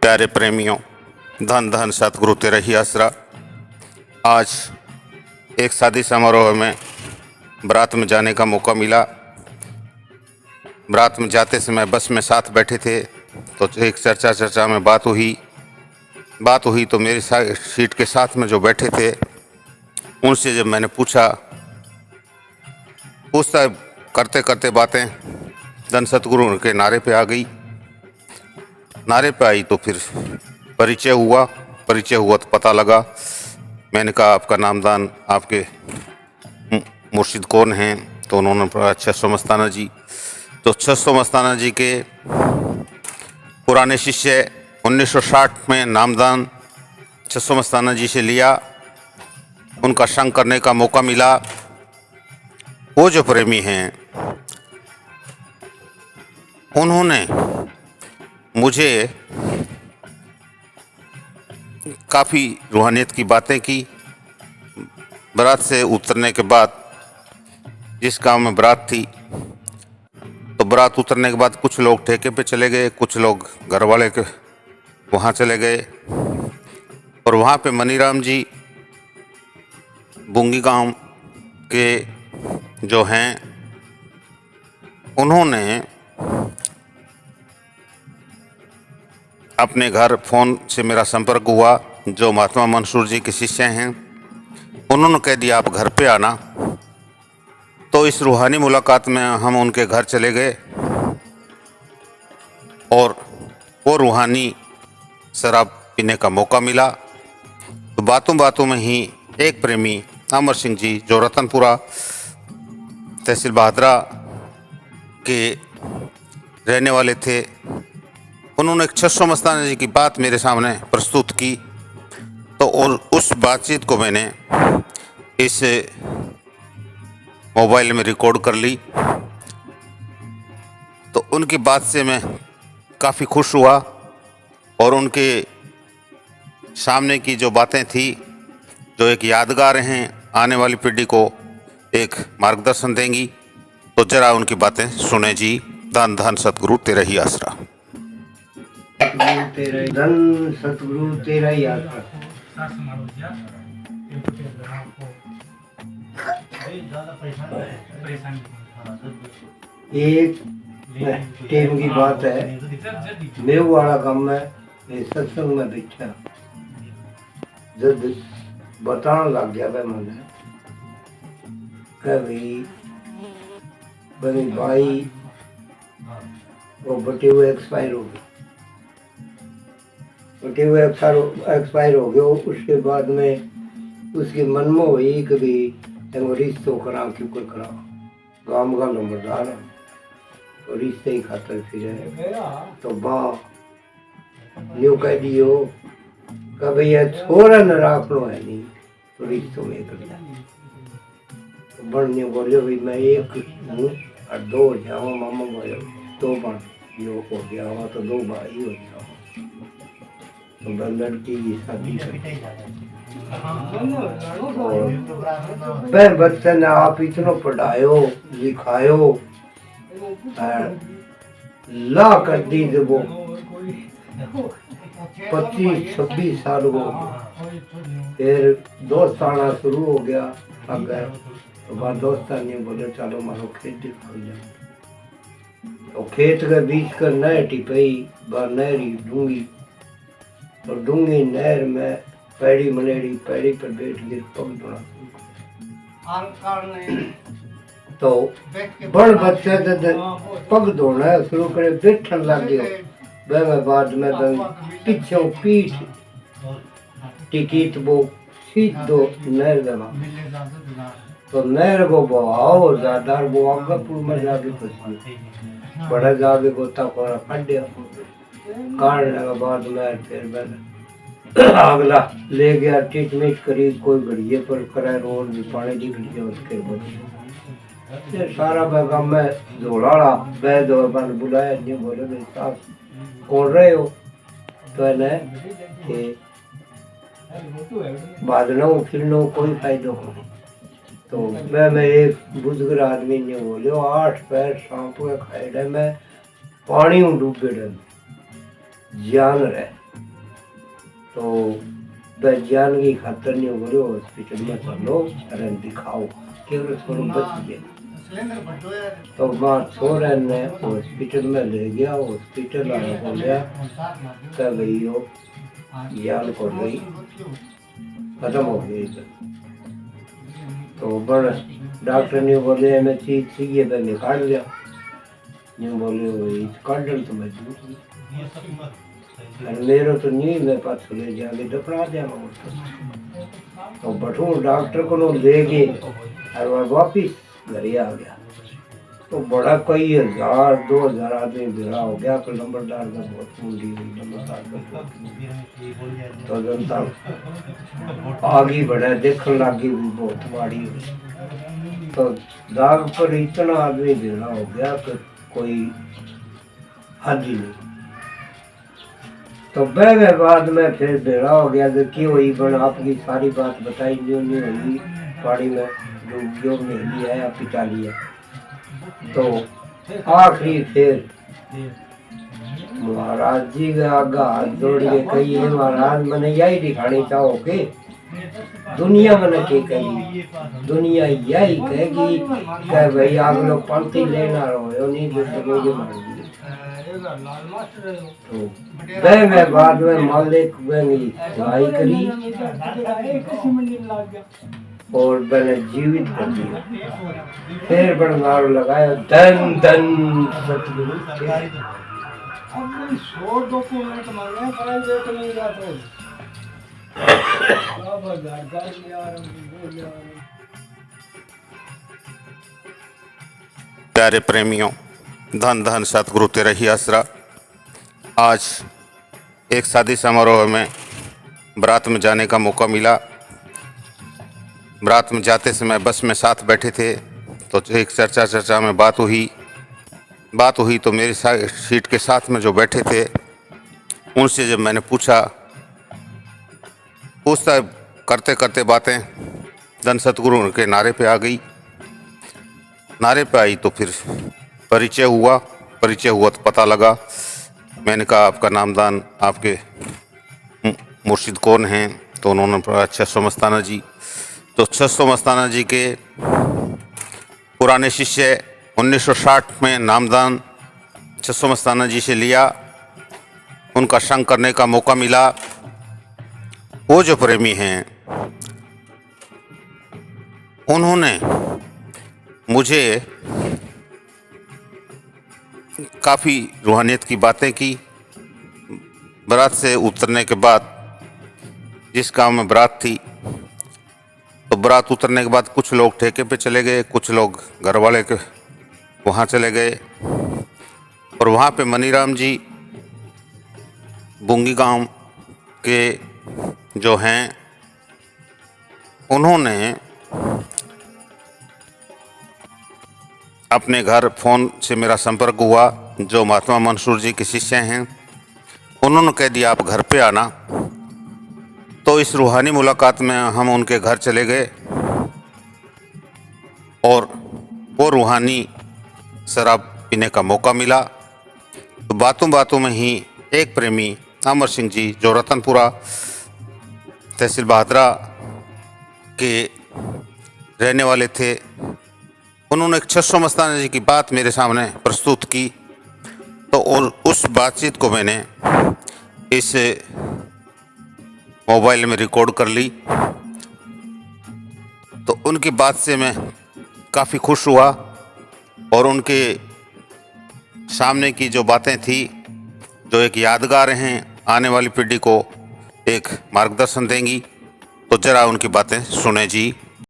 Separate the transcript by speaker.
Speaker 1: प्यारे प्रेमियों, धन धन सतगुरु तेरा ही आसरा। आज एक शादी समारोह में बारात में जाने का मौका मिला। बारात में जाते समय बस में साथ बैठे थे तो एक चर्चा में बात हुई तो मेरी सीट के साथ में जो बैठे थे उनसे जब मैंने पूछता करते करते बातें धन सतगुरु के नारे पे आ गई। नारे पे आई तो फिर परिचय हुआ तो पता लगा। मैंने कहा आपका नामदान, आपके मुर्शिद कौन हैं? तो उन्होंने बोला छसो मस्ताना जी। तो छसो मस्ताना जी के पुराने शिष्य 1960 में नामदान छसो मस्ताना जी से लिया। उनका संग करने का मौका मिला। वो जो प्रेमी हैं उन्होंने मुझे काफ़ी रूहानियत की बातें की। बारात से उतरने के बाद, जिस गांव में बारात थी, तो बारात उतरने के बाद कुछ लोग ठेके पे चले गए, कुछ लोग घर वाले के वहाँ चले गए। और वहाँ पे मनीराम जी बुंगी गांव के जो हैं उन्होंने अपने घर फ़ोन से मेरा संपर्क हुआ। जो महात्मा मंसूर जी के शिष्य हैं उन्होंने कह दिया आप घर पे आना। तो इस रूहानी मुलाकात में हम उनके घर चले गए और वो रूहानी शराब पीने का मौका मिला। तो बातों बातों में ही एक प्रेमी अमर सिंह जी जो रतनपुरा तहसील बहादरा के रहने वाले थे, उन्होंने छसो मस्ताना जी की बात मेरे सामने प्रस्तुत की। तो उस बातचीत को मैंने इस मोबाइल में रिकॉर्ड कर ली। तो उनकी बात से मैं काफ़ी खुश हुआ और उनके सामने की जो बातें थी, जो एक यादगार हैं, आने वाली पीढ़ी को एक मार्गदर्शन देंगी। तो जरा उनकी बातें सुने जी। धन धन सतगुरु तेरा ही आसरा।
Speaker 2: धन सतगुरु तेरा ही आसरा। एक टाइम की बात है, मेव वाला गांव में सत्संग में बैठा, जब बताने लग गया मैंने भाई वो बटे हुए एक्सपायर हो गए। उसके बाद में उसके मन में हुई कभी रिश्तों करा क्यों करा, गांव का नंबरदार है तो रिश्ते ही खातर फिर तो न्यू कह दियो कभी यह छोरा न राख लो है नहीं तो रिश्तों में कर तो बढ़ने बोले भाई मैं एक हूँ और दो हो जाओ। मामा बोले दो बन यो हो गया हुआ तो दो भाई हो जाओ। तो लड़की की शादी कर बच्चे ने आप इतना पढ़ायो लिखायो ला कर दी जब वो 25-26 साल हो गया। फिर दोस्त आना शुरू हो गया अगर तो बाद दोस्त ने बोले चलो मारो खेत दिखा जाए। तो खेत के बीच का नहर टिपई नहरी डूंगी और डूंगी नहर में पैड़ी मनेड़ी, पैड़ी पर बैठ गिर पग धोना। तो बड़ बच्चे पग धोना शुरू करे बैठन लग गया। वह बाद में पीछे पीठ टिकी तो वो सीधो नहर गवा। तो नहर को बहाव ज्यादा वो आगापुर में जाके फंसी, बड़ा जाके गोता कोरा फट गया। काटने के बाद में फिर मैंने अगला ले गया ट्रीटमेंट करी, कोई घड़िए पर कराए रोड भी पानी की घड़िया उसके बाद सारा बैगाम में झोलाड़ा बैद बन बुलाया नहीं। बोले भाई साहब कौन रहे हो? तो है बादलों फिरनो कोई फायदा नहीं। तो मैं एक बुजुर्ग आदमी ने बोले 8 पैर सांप के खाएडे में पानी में डूबे जान रहे तो वैज्ञान की खातर नहीं बोले हॉस्पिटल में चलो अरे दिखाओ केवल थोड़ा बच गया। तो वहाँ छोरे ने हॉस्पिटल में ले गया, हॉस्पिटल वाला बोलिया कह गई हो जान को गई खत्म हो गई। तो बड़ डॉक्टर ने बोले मैं चीज चाहिए तो निकाल लिया, नहीं बोले वही काटन तो मैं मेरे तो नहीं मैं पास ले जाके दफना दिया। तो बठू डॉक्टर को ले गए और वह वापिस घर आ गया। तो बड़ा कई 1000-2000 आदमी भिड़ा हो गया। तो नंबरदार का बहुत मुंडी हुई, नंबरदार का तो जनता आगे बढ़े देखने लगी भी बहुत माड़ी हुई। तो दाग पर इतना आदमी भिड़ा हो गया कि कोई हद ही नहीं। तो बह बाद में फिर भेड़ा हो गया कि क्यों हुई बन आपकी सारी बात बताई जो नहीं हुई पाड़ी में जो मेहली है पिता लिया। तो आखिरी फिर महाराज जी का आगा हाथ जोड़ के कही महाराज मैंने यही दिखानी चाहो के दुनिया मैंने के कही दुनिया यही कहेगी कि भाई आप लोग पंक्ति लेना रहो नहीं तो सकोगे मार दिए। तो वह बाद में मालिक दवाई करी और मैंने जीवित कर दिया। फिर बड़नारो लगाया धन धन सतगुरु।
Speaker 1: प्यारे प्रेमियों, धन धन सतगुरु तेरा ही आसरा। आज एक शादी समारोह में बारात में जाने का मौका मिला। बारात में जाते समय बस में साथ बैठे थे तो एक चर्चा में बात हुई तो मेरी सीट के साथ में जो बैठे थे उनसे जब मैंने पूछता करते करते बातें धन सतगुरु के नारे पे आ गई। नारे पे आई तो फिर परिचय हुआ तो पता लगा। मैंने कहा आपका नामदान आपके मुर्शिद कौन हैं? तो उन्होंने बोला 600 मस्ताना जी। तो 600 मस्ताना जी के पुराने शिष्य 1960 में नामदान 600 मस्ताना जी से लिया। उनका संग करने का मौका मिला। वो जो प्रेमी हैं उन्होंने मुझे काफ़ी रूहानियत की बातें की। बारात से उतरने के बाद जिस गांव में बारात थी तो बारात उतरने के बाद कुछ लोग ठेके पे चले गए, कुछ लोग घर वाले के वहाँ चले गए। और वहाँ पे मनीराम जी बुंगी गांव के जो हैं उन्होंने अपने घर फ़ोन से मेरा संपर्क हुआ। जो महात्मा मंसूर जी के शिष्य हैं उन्होंने कह दिया आप घर पे आना। तो इस रूहानी मुलाकात में हम उनके घर चले गए और वो रूहानी शराब पीने का मौका मिला। तो बातों बातों में ही एक प्रेमी अमर सिंह जी जो रतनपुरा तहसील बहादुरा के रहने वाले थे उन्होंने एक 600 मस्ताना जी की बात मेरे सामने प्रस्तुत की। तो उस बातचीत को मैंने इस मोबाइल में रिकॉर्ड कर ली। तो उनकी बात से मैं काफ़ी खुश हुआ और उनके सामने की जो बातें थी जो एक यादगार हैं आने वाली पीढ़ी को एक मार्गदर्शन देंगी। तो जरा उनकी बातें सुने जी।